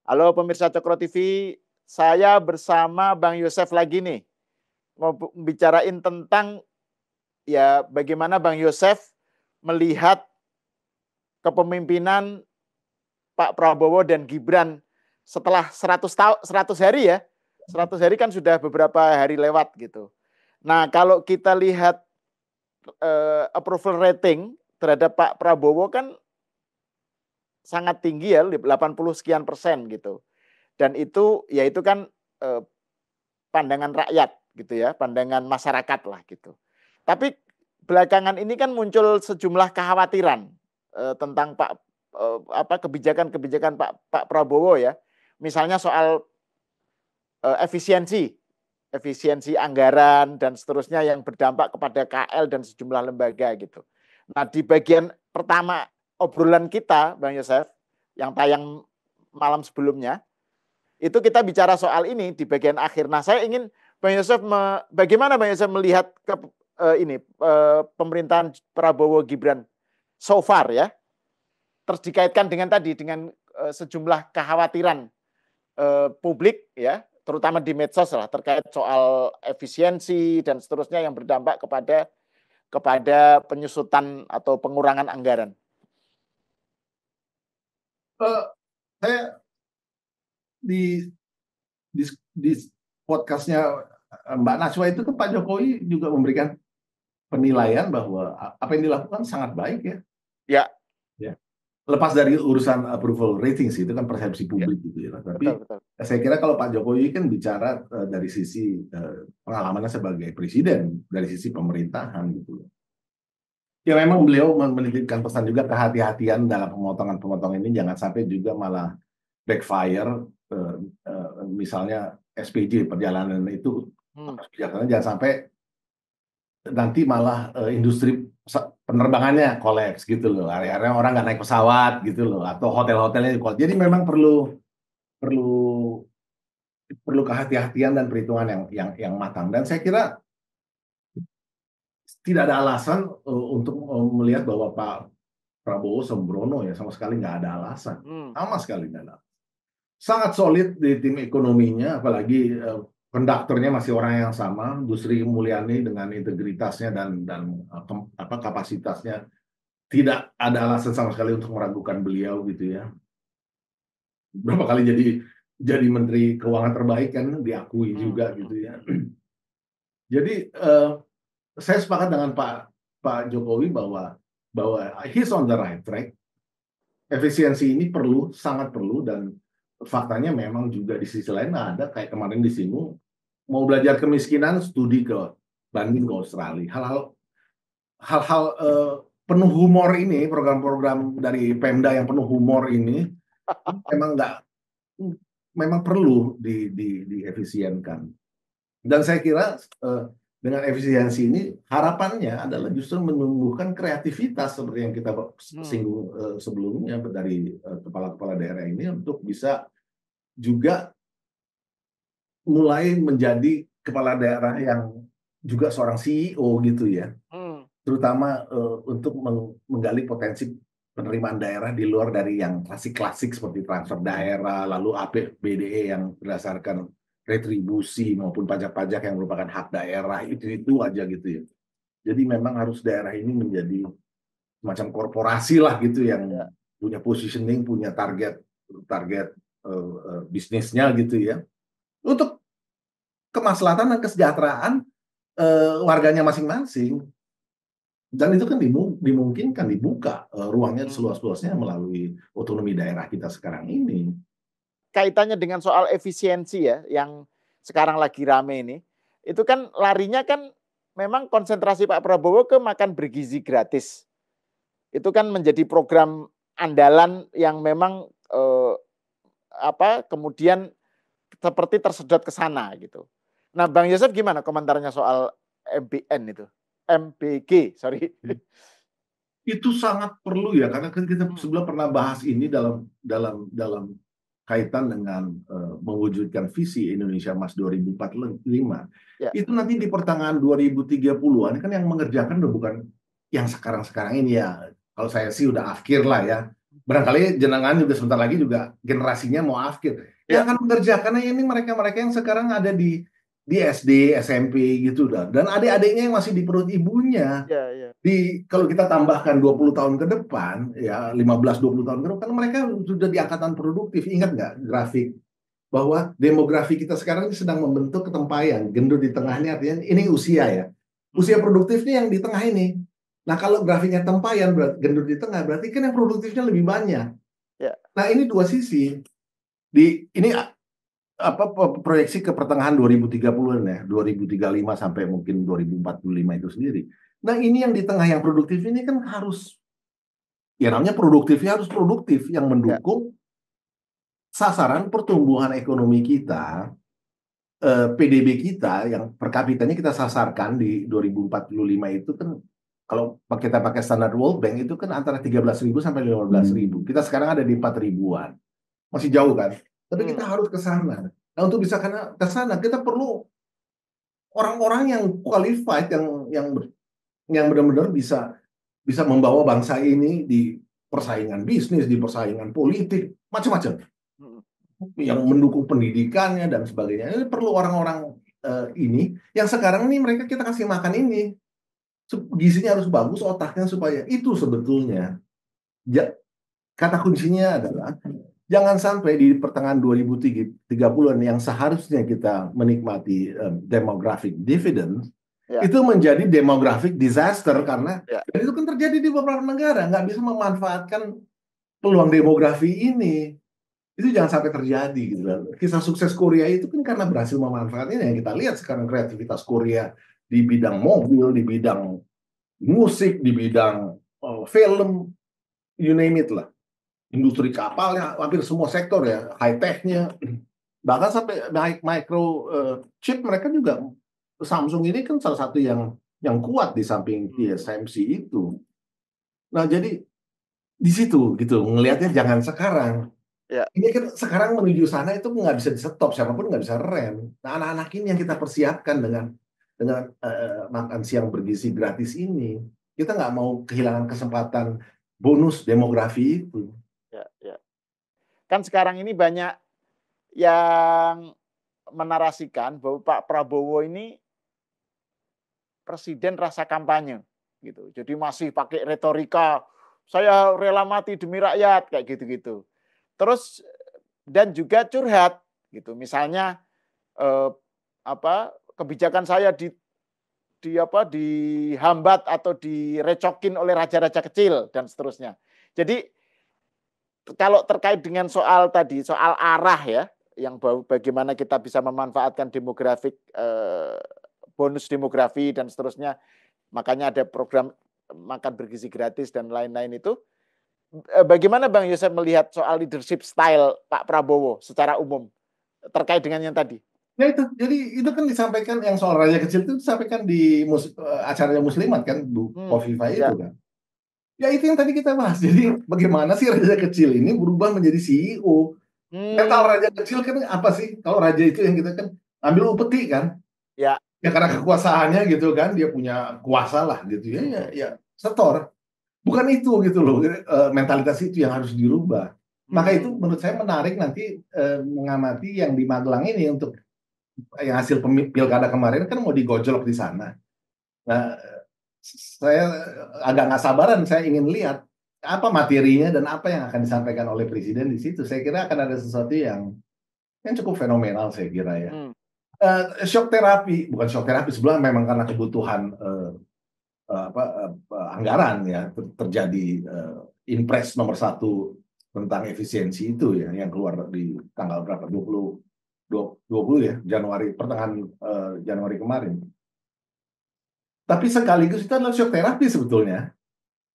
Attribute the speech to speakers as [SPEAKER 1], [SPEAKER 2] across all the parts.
[SPEAKER 1] Halo pemirsa Cokro TV, saya bersama Bang Yosef lagi nih. Mau bicarain tentang ya bagaimana Bang Yosef melihat kepemimpinan Pak Prabowo dan Gibran setelah 100 hari ya. 100 hari kan sudah beberapa hari lewat gitu. Nah, kalau kita lihat approval rating terhadap Pak Prabowo kan sangat tinggi ya, 80 sekian persen gitu. Dan itu ya itu kan pandangan rakyat gitu ya, pandangan masyarakat lah gitu. Tapi belakangan ini kan muncul sejumlah kekhawatiran tentang kebijakan-kebijakan Pak Prabowo ya. Misalnya soal efisiensi anggaran dan seterusnya yang berdampak kepada KL dan sejumlah lembaga gitu. Nah, di bagian pertama obrolan kita, Bang Yosef, yang tayang malam sebelumnya, itu kita bicara soal ini di bagian akhir. Nah, saya ingin Bang Yosef, bagaimana Bang Yosef melihat pemerintahan Prabowo Gibran so far ya, terus dikaitkan dengan tadi dengan sejumlah kekhawatiran publik ya, terutama di medsos lah terkait soal efisiensi dan seterusnya yang berdampak kepada penyusutan atau pengurangan anggaran.
[SPEAKER 2] Saya di podcastnya Mbak Najwa itu kan Pak Jokowi juga memberikan penilaian bahwa apa yang dilakukan sangat baik ya.
[SPEAKER 1] Ya.
[SPEAKER 2] Lepas dari urusan approval rating sih, itu kan persepsi publik gitu ya. Tapi betul. Saya kira kalau Pak Jokowi kan bicara dari sisi pengalamannya sebagai presiden, dari sisi pemerintahan gitu. Ya memang beliau menitipkan pesan juga kehati-hatian dalam pemotongan ini, jangan sampai juga malah backfire, misalnya SPJ perjalanan itu, jangan sampai nanti malah industri penerbangannya kolaps gitu loh, area-area orang nggak naik pesawat gitu loh, atau hotel-hotelnya kolaps. Jadi memang perlu kehati-hatian dan perhitungan yang matang. Dan saya kira tidak ada alasan untuk melihat bahwa Pak Prabowo sembrono ya, sama sekali nggak ada alasan, sama sekali nggak ada. Sangat solid di tim ekonominya, apalagi konduktornya masih orang yang sama, Bu Sri Mulyani dengan integritasnya dan kapasitasnya, tidak ada alasan sama sekali untuk meragukan beliau gitu ya. Berapa kali jadi Menteri Keuangan terbaik kan, diakui juga gitu ya. Jadi saya sepakat dengan Pak Jokowi bahwa he's on the right track. Efisiensi ini sangat perlu, dan faktanya memang juga di sisi lain ada, kayak kemarin di sini mau belajar kemiskinan, studi ke Bandung, ke Australia. Hal-hal penuh humor ini, program-program dari Pemda yang penuh humor ini memang perlu diefisienkan. Dan saya kira dengan efisiensi ini harapannya adalah justru menumbuhkan kreativitas seperti yang kita singgung sebelumnya dari kepala-kepala daerah ini, untuk bisa juga mulai menjadi kepala daerah yang juga seorang CEO gitu ya, terutama untuk menggali potensi penerimaan daerah di luar dari yang klasik-klasik seperti transfer daerah, lalu APBDE yang berdasarkan retribusi maupun pajak-pajak yang merupakan hak daerah, itu aja gitu ya. Jadi memang harus daerah ini menjadi semacam korporasi lah gitu, yang punya positioning, punya target bisnisnya gitu ya, untuk kemaslahatan dan kesejahteraan warganya masing-masing. Dan itu kan dimungkinkan dibuka ruangnya seluas-luasnya melalui otonomi daerah kita sekarang ini.
[SPEAKER 1] Kaitannya dengan soal efisiensi ya, yang sekarang lagi rame ini, itu kan larinya kan memang konsentrasi Pak Prabowo ke makan bergizi gratis. Itu kan menjadi program andalan yang memang kemudian seperti tersedot ke sana gitu. Nah, Bang Yosef gimana komentarnya soal MBG, sorry.
[SPEAKER 2] Itu sangat perlu ya, karena kan kita sebelum pernah bahas ini dalam kaitan dengan mewujudkan visi Indonesia Emas 2045. Ya. Itu nanti di pertengahan 2030-an kan yang mengerjakan udah bukan yang sekarang-sekarang ini ya. Kalau saya sih udah akhir lah ya. barangkali jenengan juga sebentar lagi juga generasinya mau akhir. Yang akan mengerjakan ini mereka-mereka yang sekarang ada di SD, SMP gitu dan adik-adiknya yang masih di perut ibunya. Kalau kita tambahkan 20 tahun ke depan, ya 15-20 tahun ke depan, mereka sudah di angkatan produktif. Ingat nggak grafik bahwa demografi kita sekarang sedang membentuk ketempayan. Gendut di tengahnya artinya ini usia ya. Usia produktifnya yang di tengah ini. Nah, kalau grafiknya tempayan, gendut di tengah, berarti kan yang produktifnya lebih banyak. Nah, ini dua sisi. Ini apa proyeksi ke pertengahan 2030-an ya, 2035 sampai mungkin 2045 itu sendiri. Nah, ini yang di tengah yang produktif ini kan harus, ya namanya produktifnya harus produktif yang mendukung sasaran pertumbuhan ekonomi kita, PDB kita yang per kapitanya kita sasarkan di 2045 itu kan kalau kita pakai standar World Bank itu kan antara 13.000 sampai 15.000. Kita sekarang ada di 4.000-an. Masih jauh kan? Tapi kita harus ke sana. Nah, untuk bisa ke sana kita perlu orang-orang yang qualified yang benar-benar bisa membawa bangsa ini di persaingan bisnis, di persaingan politik, macam-macam. Yang mendukung pendidikannya dan sebagainya. Ini perlu orang-orang ini yang sekarang ini mereka kita kasih makan ini. Gizinya harus bagus, otaknya supaya itu sebetulnya. Kata kuncinya adalah jangan sampai di pertengahan 2030-an yang seharusnya kita menikmati demographic dividend itu menjadi demographic disaster karena dan itu kan terjadi di beberapa negara nggak bisa memanfaatkan peluang demografi ini. Itu jangan sampai terjadi gitu kan. Kisah sukses Korea itu kan karena berhasil memanfaatkannya yang kita lihat sekarang kreativitas Korea di bidang mobil, di bidang musik, di bidang film, you name it lah. Industri kapalnya, hampir semua sektor ya, high-tech-nya. Bahkan sampai micro chip mereka juga, Samsung ini kan salah satu yang kuat di samping TSMC itu. Nah, jadi di situ gitu, ngelihatnya jangan sekarang. Ini kan sekarang menuju sana itu nggak bisa di-stop, siapapun nggak bisa rem. Nah, anak-anak ini yang kita persiapkan dengan makan siang bergizi gratis ini. Kita nggak mau kehilangan kesempatan bonus demografi itu.
[SPEAKER 1] Kan sekarang ini banyak yang menarasikan bahwa Pak Prabowo ini presiden rasa kampanye gitu. Jadi masih pakai retorika saya rela mati demi rakyat kayak gitu-gitu. Terus dan juga curhat gitu. Misalnya kebijakan saya dihambat atau direcokin oleh raja-raja kecil dan seterusnya. Jadi kalau terkait dengan soal arah ya, yang bagaimana kita bisa memanfaatkan demografik, bonus demografi dan seterusnya, makanya ada program makan bergizi gratis dan lain-lain itu. Bagaimana Bang Yosef melihat soal leadership style Pak Prabowo secara umum terkait dengan yang tadi?
[SPEAKER 2] Ya itu, jadi itu kan disampaikan yang soal raja kecil itu disampaikan di acaranya Muslimat kan, Bu Khofifah itu kan. Ya itu yang tadi kita bahas. Jadi bagaimana sih raja kecil ini berubah menjadi CEO? Mental raja kecil kan apa sih? Kalau raja itu yang kita kan ambil upeti kan? Ya karena kekuasaannya gitu kan, dia punya kuasa lah gitu ya setor. Bukan itu gitu loh, mentalitas itu yang harus dirubah. Maka itu menurut saya menarik nanti mengamati yang di Magelang ini untuk yang hasil pilkada kemarin kan mau digojlok di sana. Nah, saya agak nggak sabaran, saya ingin lihat apa materinya dan apa yang akan disampaikan oleh presiden di situ. Saya kira akan ada sesuatu yang cukup fenomenal saya kira ya. Shock terapi, bukan shock terapi sebenarnya memang karena kebutuhan anggaran ya terjadi Impres nomor 1 tentang efisiensi itu ya yang keluar di tanggal berapa 20 ya Januari pertengahan Januari kemarin. Tapi sekaligus itu adalah shock terapi sebetulnya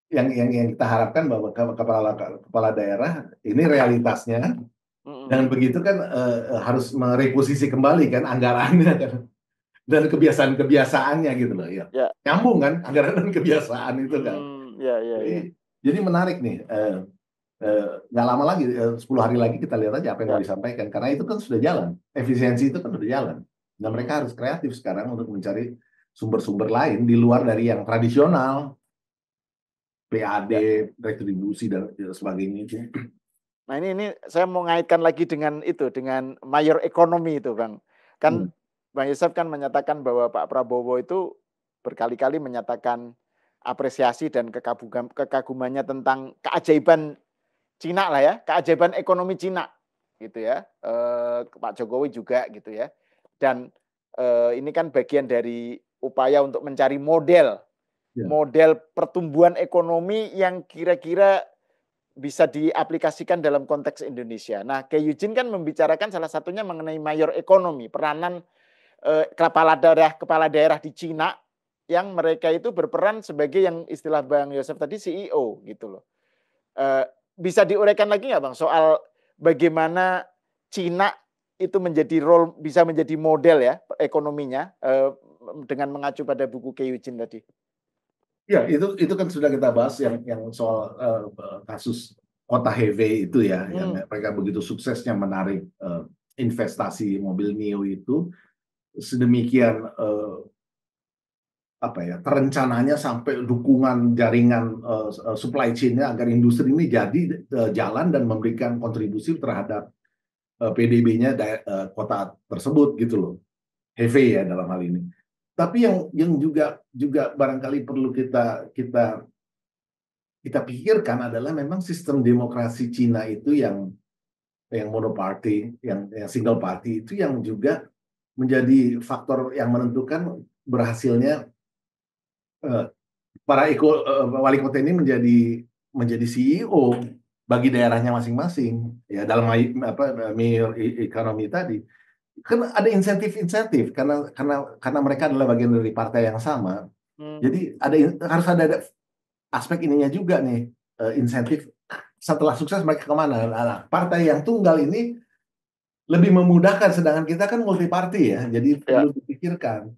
[SPEAKER 2] yang kita harapkan bahwa kepala daerah ini realitasnya dan begitu kan harus mereposisi kembali kan anggarannya kan dan kebiasaan-kebiasaannya gitu loh ya. Nyambung kan anggaran dan kebiasaan itu kan. Jadi menarik nih. Nggak lama lagi 10 hari lagi kita lihat aja apa yang mau disampaikan karena itu kan sudah jalan, efisiensi itu kan sudah jalan dan mereka harus kreatif sekarang untuk mencari sumber-sumber lain di luar dari yang tradisional. PAD, retribusi dan sebagainya itu.
[SPEAKER 1] Nah ini saya mau ngaitkan lagi dengan itu, dengan mayor ekonomi itu Bang. Kan Bang Yosef kan menyatakan bahwa Pak Prabowo itu berkali-kali menyatakan apresiasi dan kekagumannya tentang keajaiban Cina lah ya, keajaiban ekonomi Cina gitu ya. Pak Jokowi juga gitu ya. Dan ini kan bagian dari upaya untuk mencari model pertumbuhan ekonomi yang kira-kira bisa diaplikasikan dalam konteks Indonesia. Nah, Kay Eugene kan membicarakan salah satunya mengenai mayor ekonomi, peranan kepala daerah di Cina yang mereka itu berperan sebagai yang istilah Bang Yosef tadi CEO gitu loh. Bisa diuraikan lagi nggak Bang soal bagaimana Cina itu bisa menjadi model ya ekonominya dengan mengacu pada buku Kay Eugene tadi.
[SPEAKER 2] Ya, itu kan sudah kita bahas yang soal kasus kota Heve itu ya, yang mereka begitu suksesnya menarik investasi mobil Mio itu sedemikian terencananya sampai dukungan jaringan supply chain-nya agar industri ini jadi jalan dan memberikan kontribusi terhadap PDB-nya kota tersebut gitu loh. Heve ya dalam hal ini. Tapi yang juga barangkali perlu kita pikirkan adalah memang sistem demokrasi Cina itu yang monoparty, yang single party itu yang juga menjadi faktor yang menentukan berhasilnya para wali kota ini menjadi CEO bagi daerahnya masing-masing ya dalam mayor ekonomi tadi. Kan ada insentif karena mereka adalah bagian dari partai yang sama. Jadi harus ada aspek ininya juga nih, insentif setelah sukses mereka kemana. Nah, partai yang tunggal ini lebih memudahkan, sedangkan kita kan multi party ya, jadi perlu dipikirkan.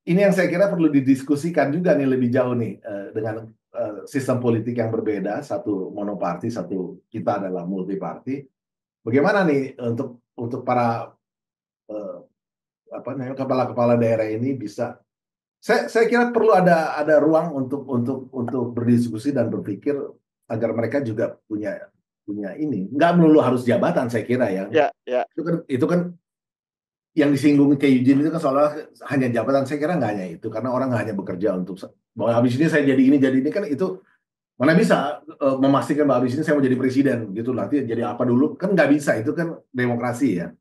[SPEAKER 2] Ini yang saya kira perlu didiskusikan juga nih lebih jauh nih dengan sistem politik yang berbeda, satu monoparti, satu kita adalah multi party. Bagaimana nih untuk para kepala-kepala daerah ini bisa, saya kira perlu ada ruang untuk berdiskusi dan berpikir agar mereka juga punya ini, nggak melulu harus jabatan saya kira ya. Itu kan yang disinggung Kay Eugene itu kan seolah hanya jabatan, saya kira nggak hanya itu, karena orang nggak hanya bekerja untuk bahwa habis ini saya jadi ini kan itu mana bisa memastikan bahwa habis ini saya mau jadi presiden gitu, nanti jadi apa dulu kan nggak bisa, itu kan demokrasi ya.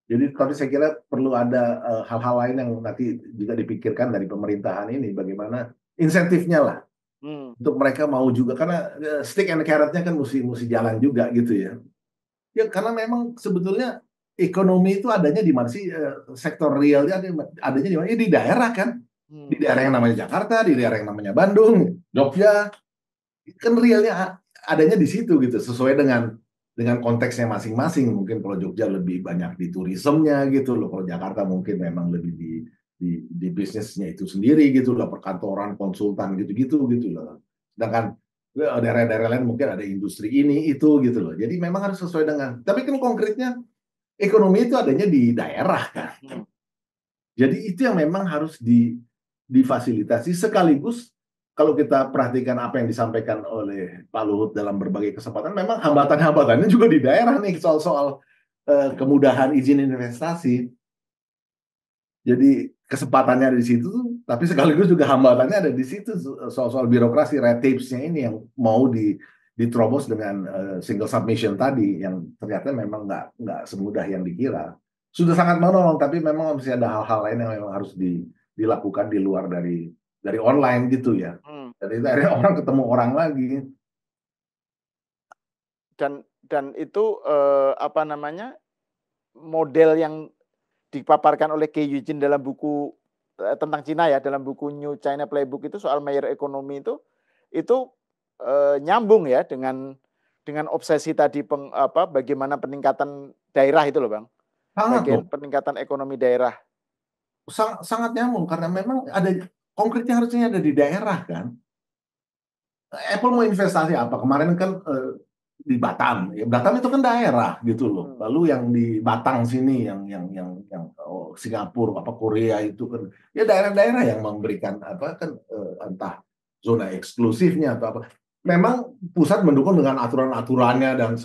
[SPEAKER 2] Jadi tapi saya kira perlu ada hal-hal lain yang nanti juga dipikirkan dari pemerintahan ini, bagaimana insentifnya lah untuk mereka mau juga, karena stick and carrot-nya kan mesti jalan juga gitu ya. Ya karena memang sebetulnya ekonomi itu adanya di mana sih, sektor realnya adanya di mana? Ya di daerah kan, di daerah yang namanya Jakarta, di daerah yang namanya Bandung, Jogja, kan realnya adanya di situ gitu, sesuai dengan konteksnya masing-masing. Mungkin kalau Jogja lebih banyak di turismenya gitu loh, kalau Jakarta mungkin memang lebih di bisnisnya itu sendiri gitu loh, perkantoran, konsultan gitu loh. Sedangkan daerah-daerah lain mungkin ada industri ini itu gitu loh. Jadi memang harus sesuai dengan. Tapi kan konkretnya ekonomi itu adanya di daerah kan. Jadi itu yang memang harus difasilitasi, sekaligus kalau kita perhatikan apa yang disampaikan oleh Pak Luhut dalam berbagai kesempatan, memang hambatan-hambatannya juga di daerah nih, soal kemudahan izin investasi. Jadi kesempatannya ada di situ, tapi sekaligus juga hambatannya ada di situ, soal birokrasi, red tapes-nya ini yang mau diterobos dengan single submission tadi, yang ternyata memang nggak semudah yang dikira. Sudah sangat menolong, tapi memang masih ada hal-hal lain yang memang harus dilakukan di luar dari online gitu ya. Jadi akhirnya orang ketemu orang lagi.
[SPEAKER 1] Dan itu model yang dipaparkan oleh Kay Eugene dalam buku tentang Cina ya, dalam buku New China Playbook itu soal mayor ekonomi itu nyambung ya dengan obsesi tadi bagaimana peningkatan daerah itu loh Bang. Peningkatan ekonomi daerah.
[SPEAKER 2] Sangat nyambung karena memang ada konkretnya, harusnya ada di daerah kan. Apple mau investasi apa? Kemarin kan di Batam. Ya, Batam itu kan daerah gitu loh. Lalu yang di Batang sini yang Singapura, Korea itu kan ya daerah-daerah yang memberikan entah zona eksklusifnya atau apa. Memang pusat mendukung dengan aturan-aturannya dan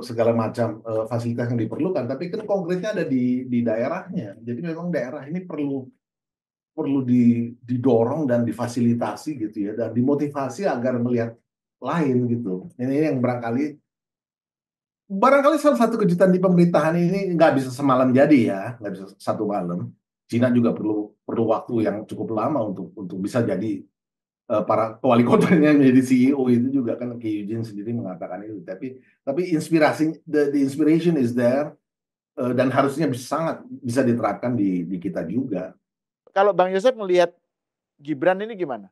[SPEAKER 2] segala macam fasilitas yang diperlukan, tapi kan konkretnya ada di daerahnya. Jadi memang daerah ini perlu didorong dan difasilitasi gitu ya, dan dimotivasi agar melihat lain gitu. Ini yang barangkali salah satu kejutan di pemerintahan ini nggak bisa semalam jadi ya, nggak bisa satu malam. Cina juga perlu waktu yang cukup lama untuk bisa jadi para wali kotanya menjadi CEO itu juga kan Ki Eugene sendiri mengatakan itu. Tapi inspirasi the inspiration is there, dan harusnya sangat bisa diterapkan di kita juga.
[SPEAKER 1] Kalau Bang Yosef melihat Gibran ini gimana?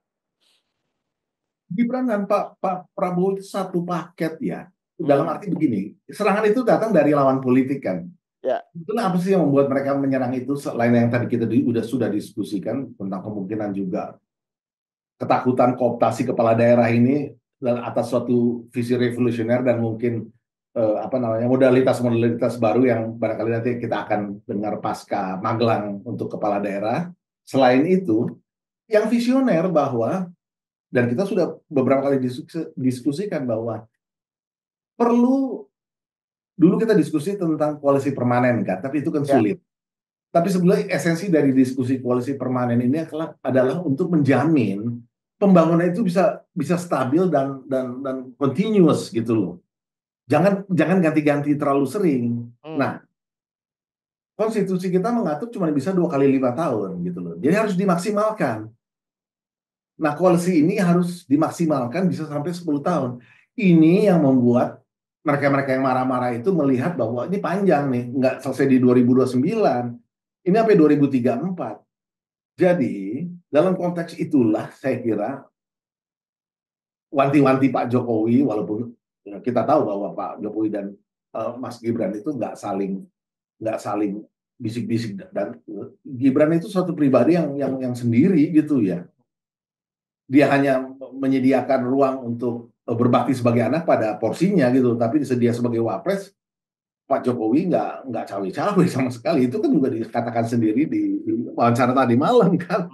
[SPEAKER 2] Gibran dan Pak Prabowo itu satu paket ya. Dalam arti begini, serangan itu datang dari lawan politik kan.
[SPEAKER 1] Ya.
[SPEAKER 2] Itulah apa sih yang membuat mereka menyerang itu, selain yang tadi kita sudah diskusikan tentang kemungkinan juga ketakutan kooptasi kepala daerah ini atas suatu visi revolusioner dan mungkin modalitas baru yang barangkali nanti kita akan dengar pasca Magelang untuk kepala daerah. Selain itu, yang visioner bahwa, dan kita sudah beberapa kali diskusikan bahwa dulu kita diskusi tentang koalisi permanen kan, tapi itu kan sulit. Tapi sebenarnya esensi dari diskusi koalisi permanen ini adalah untuk menjamin pembangunan itu bisa stabil dan continuous gitu loh. Jangan ganti-ganti terlalu sering. Nah, konstitusi kita mengatur cuma bisa 2 kali 5 tahun gitu loh. Jadi harus dimaksimalkan. Nah, koalisi ini harus dimaksimalkan bisa sampai 10 tahun. Ini yang membuat mereka-mereka yang marah-marah itu melihat bahwa ini panjang nih, nggak selesai di 2029. Ini sampai 2034. Jadi, dalam konteks itulah saya kira wanti-wanti Pak Jokowi, walaupun kita tahu bahwa Pak Jokowi dan Mas Gibran itu nggak saling bisik-bisik, dan Gibran itu suatu pribadi yang sendiri gitu ya. Dia hanya menyediakan ruang untuk berbakti sebagai anak pada porsinya gitu, tapi disedia sebagai wapres, Pak Jokowi nggak cawe-cawe sama sekali. Itu kan juga dikatakan sendiri di wawancara tadi malam kan.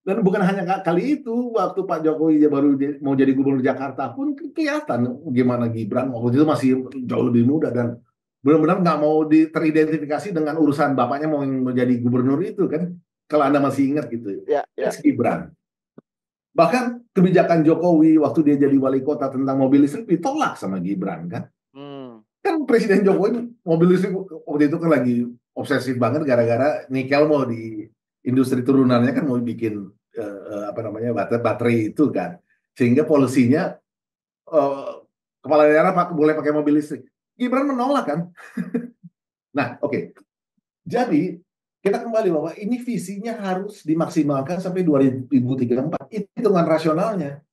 [SPEAKER 2] Dan bukan hanya kali itu, waktu Pak Jokowi baru mau jadi gubernur Jakarta pun kelihatan gimana Gibran waktu itu masih jauh lebih muda dan benar-benar nggak mau teridentifikasi dengan urusan bapaknya mau menjadi gubernur itu kan. Kalau Anda masih ingat gitu.
[SPEAKER 1] Ya.
[SPEAKER 2] Gibran. Bahkan kebijakan Jokowi waktu dia jadi wali kota tentang mobil listrik ditolak sama Gibran kan. Kan Presiden Jokowi mobil listrik waktu itu kan lagi obsesif banget gara-gara nikel mau di industri turunannya kan mau bikin baterai itu kan. Sehingga polisinya kepala daerah boleh pakai mobil listrik. Gibran menolak kan. Nah, oke. Jadi kita kembali bahwa ini visinya harus dimaksimalkan sampai 2034. Itu hitungan rasionalnya.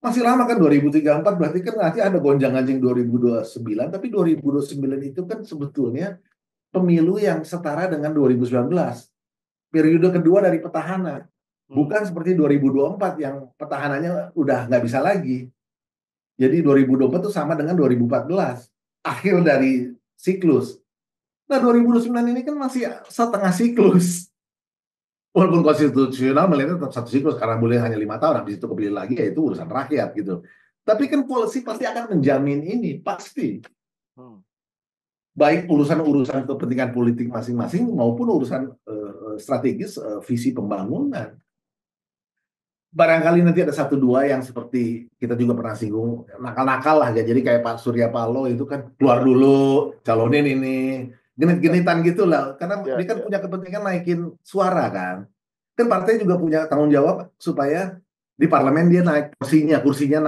[SPEAKER 2] Masih lama kan 2034, berarti kan nanti ada gonjang-ganjing 2029, tapi 2029 itu kan sebetulnya pemilu yang setara dengan 2019. Periode kedua dari petahana. Bukan seperti 2024 yang petahananya udah nggak bisa lagi. Jadi 2024 itu sama dengan 2014. Akhir dari siklus. Nah 2029 ini kan masih setengah siklus. Walaupun konstitusional melihatnya tetap satu siklus karena boleh hanya 5 tahun, habis itu kepilih lagi, ya itu urusan rakyat gitu. Tapi kan polisi pasti akan menjamin ini, pasti. Baik urusan-urusan kepentingan politik masing-masing maupun urusan strategis visi pembangunan. Barangkali nanti ada 1-2 yang seperti kita juga pernah singgung, nakal-nakal lah ya. Jadi kayak Pak Surya Paloh itu kan keluar dulu, calonin ini, genit-genitan gitu lah. Karena dia kan punya kepentingan naikin suara kan. Kan partai juga punya tanggung jawab supaya di parlemen dia naik kursinya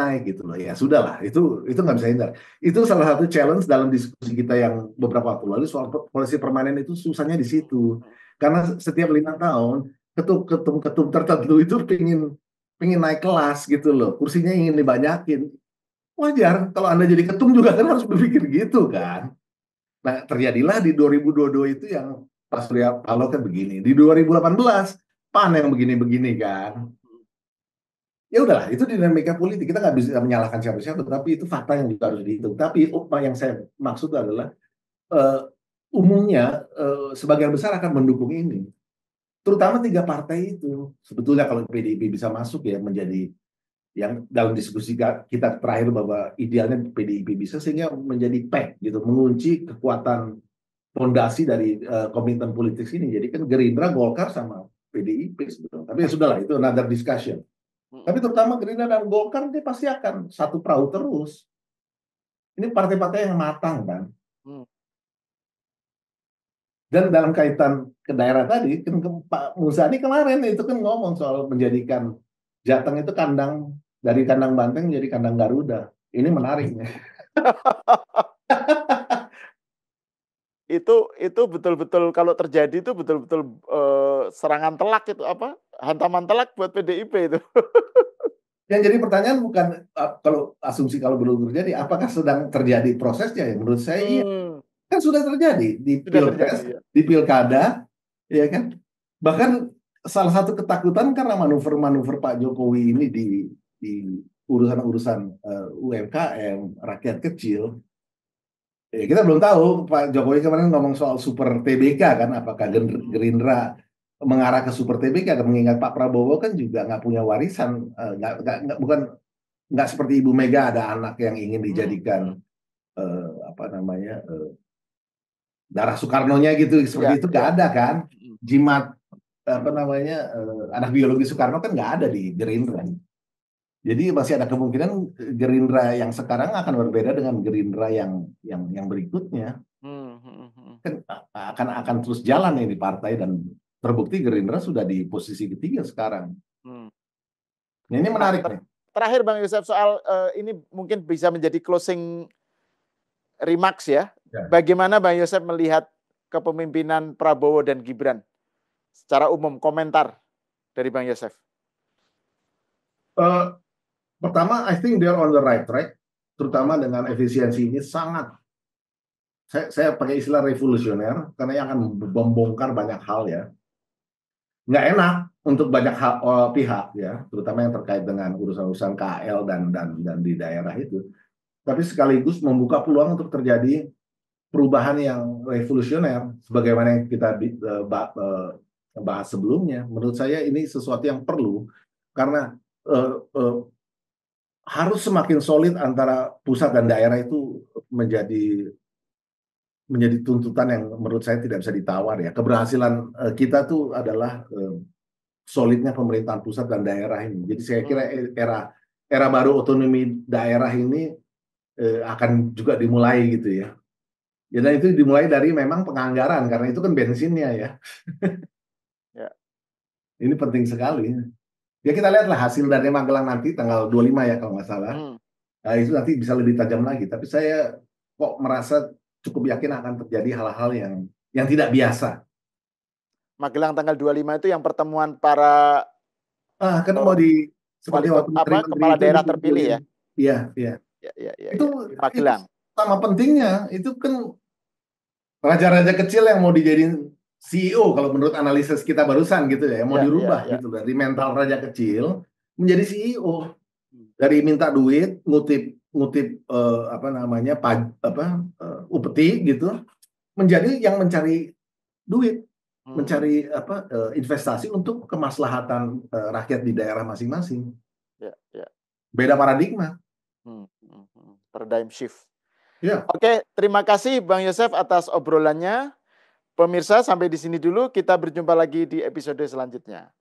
[SPEAKER 2] naik gitu loh. Ya sudah lah, itu nggak bisa hindar. Itu salah satu challenge dalam diskusi kita yang beberapa waktu lalu soal koalisi permanen itu susahnya di situ. Karena setiap 5 tahun ketum tertentu itu pengen naik kelas gitu loh, kursinya ingin dibanyakin. Wajar kalau Anda jadi ketum juga kan harus berpikir gitu kan. Nah terjadilah di 2022 itu yang Pak Surya Paloh kan begini, di 2018 PAN yang begini-begini kan. Ya udahlah, itu dinamika politik, kita nggak bisa menyalahkan siapa-siapa, tapi itu fakta yang juga harus dihitung. Tapi yang saya maksud adalah umumnya sebagian besar akan mendukung ini. terutama 3 partai itu. Sebetulnya kalau PDIP bisa masuk ya menjadi yang dalam diskusi kita terakhir bahwa idealnya PDIP bisa sehingga menjadi peg gitu, mengunci kekuatan fondasi dari komitmen politik ini. Jadi kan Gerindra, Golkar sama PDIP sebetulnya. Tapi ya sudahlah, itu another discussion. Tapi terutama Gerindra dan Golkar ini pasti akan satu perahu terus. Ini partai-partai yang matang kan. Dan dalam kaitan ke daerah tadi, kan Pak Muzani kemarin itu kan ngomong soal menjadikan Jateng itu dari kandang banteng menjadi kandang Garuda. Ini menarik.
[SPEAKER 1] Itu betul-betul kalau terjadi itu betul-betul serangan telak itu apa? Hantaman telak buat PDIP itu.
[SPEAKER 2] Yang jadi pertanyaan bukan kalau asumsi kalau belum terjadi, apakah sedang terjadi prosesnya? Ya menurut saya iya. Kan sudah terjadi di Pilpres, ya. Di Pilkada, ya kan? Bahkan salah satu ketakutan karena manuver-manuver Pak Jokowi ini di urusan-urusan UMKM, rakyat kecil. Ya, kita belum tahu Pak Jokowi kemarin ngomong soal super TBK kan, apakah Gerindra mengarah ke super TBK? Mengingat Pak Prabowo kan juga nggak punya warisan, nggak seperti Ibu Mega ada anak yang ingin dijadikan darah Soekarno-nya gitu, seperti itu nggak ada kan. Jimat anak biologi Soekarno kan nggak ada di Gerindra. Jadi masih ada kemungkinan Gerindra yang sekarang akan berbeda dengan Gerindra yang berikutnya. Kan akan terus jalan ini partai, dan terbukti Gerindra sudah di posisi ketiga sekarang. Nah, ini menarik nih.
[SPEAKER 1] Terakhir Bang Yosef, soal ini mungkin bisa menjadi closing remarks ya. Bagaimana Bang Yosef melihat kepemimpinan Prabowo dan Gibran? Secara umum, komentar dari Bang Yosef.
[SPEAKER 2] Pertama, I think they're on the right track, terutama dengan efisiensi ini sangat. Saya pakai istilah revolusioner karena yang akan membongkar banyak hal ya. Nggak enak untuk banyak pihak ya, terutama yang terkait dengan urusan-urusan KL dan di daerah itu. Tapi sekaligus membuka peluang untuk terjadi perubahan yang revolusioner, sebagaimana yang kita bahas sebelumnya. Menurut saya ini sesuatu yang perlu, karena harus semakin solid antara pusat dan daerah itu menjadi tuntutan yang menurut saya tidak bisa ditawar ya. Keberhasilan kita tuh adalah solidnya pemerintahan pusat dan daerah ini. Jadi saya kira era baru otonomi daerah ini akan juga dimulai gitu ya. Ya, dan itu dimulai dari memang penganggaran, karena itu kan bensinnya ya. Ya. Ini penting sekali. Ya kita lihatlah hasil dari Magelang nanti tanggal 25 ya kalau nggak salah. Nah, itu nanti bisa lebih tajam lagi. Tapi saya kok merasa cukup yakin akan terjadi hal-hal yang tidak biasa.
[SPEAKER 1] Magelang tanggal 25 itu yang pertemuan para
[SPEAKER 2] kan mau seperti
[SPEAKER 1] kepala daerah terpilih ya.
[SPEAKER 2] Iya.
[SPEAKER 1] Ya,
[SPEAKER 2] itu
[SPEAKER 1] Magelang.
[SPEAKER 2] Sama pentingnya, itu kan raja-raja kecil yang mau dijadiin CEO kalau menurut analisis kita barusan gitu ya, mau dirubah gitu dari mental raja kecil menjadi CEO, dari minta duit, ngutip upeti gitu, menjadi yang mencari duit, mencari investasi untuk kemaslahatan rakyat di daerah masing-masing. Beda paradigma.
[SPEAKER 1] Paradigm shift. Oke, terima kasih Bang Yosef atas obrolannya. Pemirsa, sampai di sini dulu. Kita berjumpa lagi di episode selanjutnya.